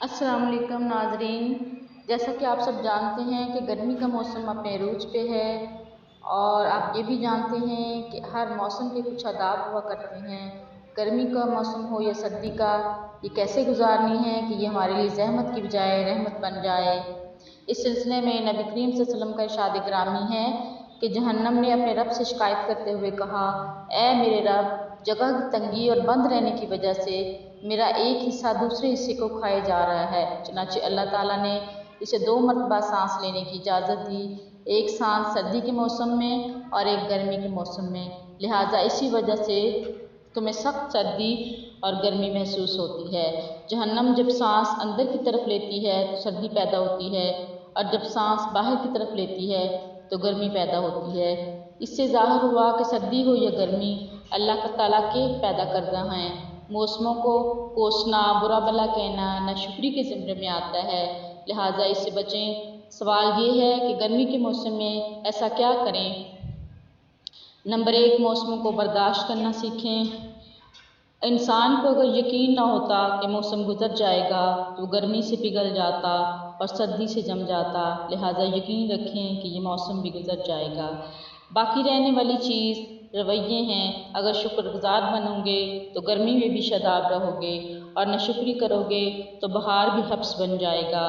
अस्सलाम वालेकुम नाज़रीन। जैसा कि आप सब जानते हैं कि गर्मी का मौसम अपने अरूज पे है और आप ये भी जानते हैं कि हर मौसम के कुछ आदाब हुआ करते हैं। गर्मी का मौसम हो या सर्दी का, ये कैसे गुजारनी है कि ये हमारे लिए ज़हमत की बजाय रहमत बन जाए। इस सिलसिले में नबी करीम सल्लल्लाहु अलैहि वसल्लम का इरशाद ग्रामी है कि जहन्नम ने अपने रब से शिकायत करते हुए कहा, ऐ मेरे रब, जगह की तंगी और बंद रहने की वजह से मेरा एक हिस्सा दूसरे हिस्से को खाए जा रहा है। चुनांचे अल्लाह ताला ने इसे 2 मरतबा सांस लेने की इजाज़त दी, एक सांस सर्दी के मौसम में और एक गर्मी के मौसम में। लिहाजा इसी वजह से तुम्हें सख्त सर्दी और गर्मी महसूस होती है। जहन्नम जब सांस अंदर की तरफ लेती है तो सर्दी पैदा होती है और जब सांस बाहर की तरफ लेती है तो गर्मी पैदा होती है। इससे ज़ाहिर हुआ कि सर्दी हो या गर्मी, अल्लाह ताला के पैदा करना है। मौसमों को कोसना, बुरा भला कहना नाशुक्री के ज़िम्मे में आता है, लिहाजा इससे बचें। सवाल ये है कि गर्मी के मौसम में ऐसा क्या करें। नंबर 1, मौसमों को बर्दाश्त करना सीखें। इंसान को अगर यकीन ना होता कि मौसम गुजर जाएगा तो गर्मी से पिघल जाता और सर्दी से जम जाता, लिहाजा यकीन रखें कि ये मौसम भी गुजर जाएगा। बाकी रहने वाली चीज़ रवैये हैं। अगर शुक्रगुजार बनोगे तो गर्मी में भी शादाब रहोगे और नाशुक्री करोगे तो बहार भी हब्स बन जाएगा।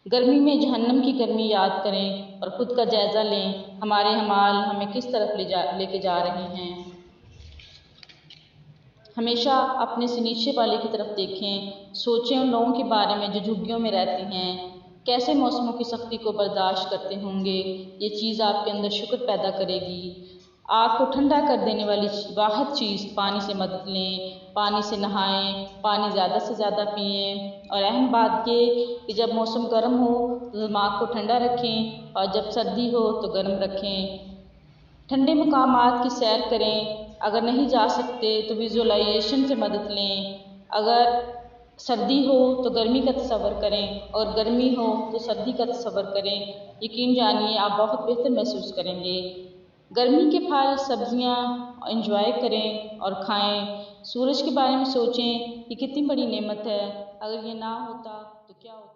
गर्मी में जहन्नम की गर्मी याद करें और ख़ुद का जायज़ा लें, हमारे अमाल हमें किस तरफ लेके जा रहे हैं। हमेशा अपने से नीचे वाले की तरफ देखें। सोचें उन लोगों के बारे में जो झुग्गियों में रहते हैं, कैसे मौसमों की सख्ती को बर्दाश्त करते होंगे। ये चीज़ आपके अंदर शुक्र पैदा करेगी। आग को ठंडा कर देने वाली वाहिद चीज़ पानी से मदद लें, पानी से नहाएं, पानी ज़्यादा से ज़्यादा पिएं। और अहम बात ये कि जब मौसम गर्म हो तो दिमाग को ठंडा रखें और जब सर्दी हो तो गर्म रखें। ठंडे मकामात की सैर करें। अगर नहीं जा सकते तो विजुअलाइजेशन से मदद लें। अगर सर्दी हो तो गर्मी का तसव्वुर करें और गर्मी हो तो सर्दी का तसव्वुर करें। यकीन जानिए आप बहुत बेहतर महसूस करेंगे। गर्मी के फल सब्जियां एंजॉय करें और खाएं। सूरज के बारे में सोचें, ये कितनी बड़ी नेमत है, अगर ये ना होता तो क्या होता।